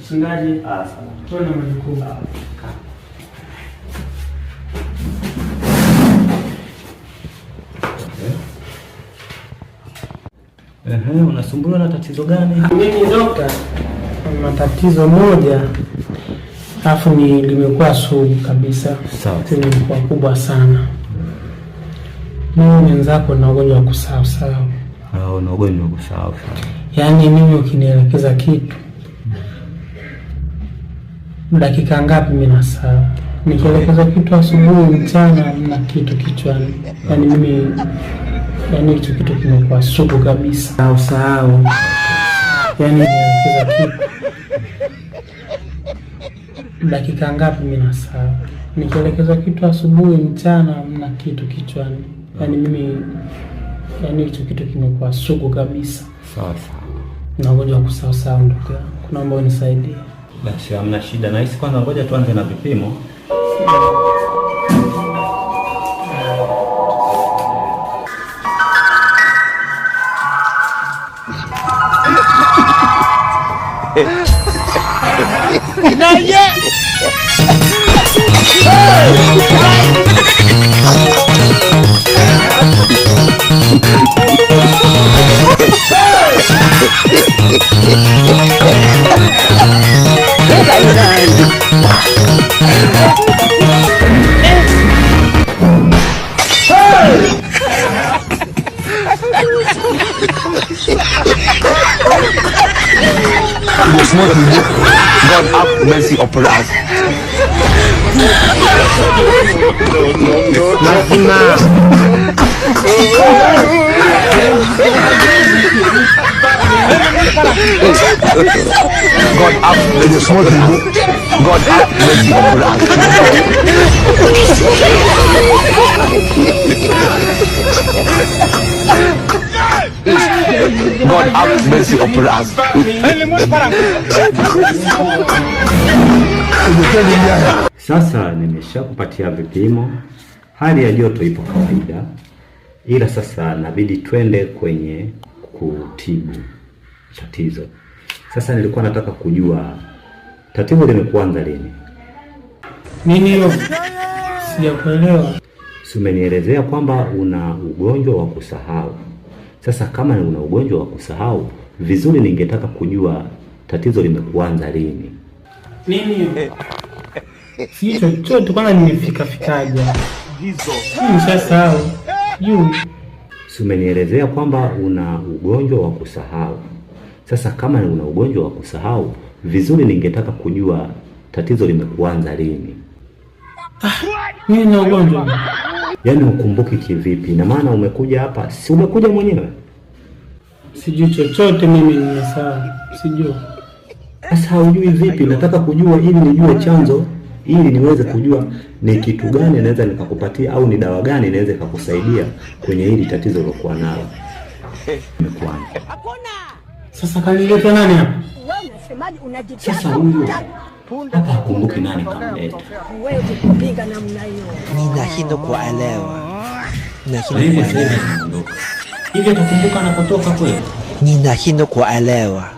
Mchungaji, tuone majukumu. Unasumbuliwa na tatizo gani? Mimi dokta, matatizo moja alafu limekuwa sugu kabisa. Sawa. Tena limekuwa kubwa sana. Mimi mwenzako na ugonjwa wa kusahau. Na ugonjwa wa kusahau. Yaani mimi ukinielekeza kitu dakika ngapi mimi nasahau. Nikielekeza kitu asubuhi, mchana na kitu kichwani. Yaani mimi hicho kitu kimekuwa sugu kabisa. Sahau. Yaani nielekeza kitu dakika ngapi mimi nasahau. Nikielekeza kitu asubuhi, mchana na kitu kichwani. Yaani hicho kitu kimekuwa sugu kabisa. Sawa. Na ugonjwa wa kusahau ndugu yangu. Naomba unisaidie. Basi hamna shida. Nahisi kwanza ngoja tuanze na vipimo. God have mercy upon us. God have mercy upon us. God have mercy upon us. God have mercy upon us. Sasa nimeshakupatia vipimo. Hali ya joto ipo kawaida, ila sasa nabidi twende kwenye kutibu tatizo. Sasa nilikuwa nataka kujua tatizo limekuanza lini? Nini hiyo? Sijakuelewa. Si umenielezea kwamba una ugonjwa wa kusahau. Sasa kama una ugonjwa wa kusahau, vizuri ningetaka kujua tatizo limekuanza lini? Nini hiyo? Si chochote, kwanza nimefikaje? Nimeshasahau. Si umenielezea kwamba una ugonjwa wa kusahau. Sasa kama una ugonjwa wa kusahau, vizuri ningetaka kujua tatizo limekuanza lini? Mimi na ugonjwa. Yaani ukumbuki kivipi? Na maana umekuja hapa, si umekuja mwenyewe? Sijui chochote, mimi nimesahau. Sijui. Sasa hujui vipi? Nataka kujua ili nijue chanzo, ili niweze kujua ni kitu gani naweza nikakupatia au ni dawa gani naweza kukusaidia kwenye hili tatizo lilokuwa nalo. Nimekuanza. Sasa kanileta nani hapa? Wewe unasemaje? Sasa huyu hapa kumbuki nani kamleta. Wewe kupinga namna hiyo. Ninashindwa kuelewa. Hivi utakumbuka anapotoka kweli? Ninashindwa kuelewa.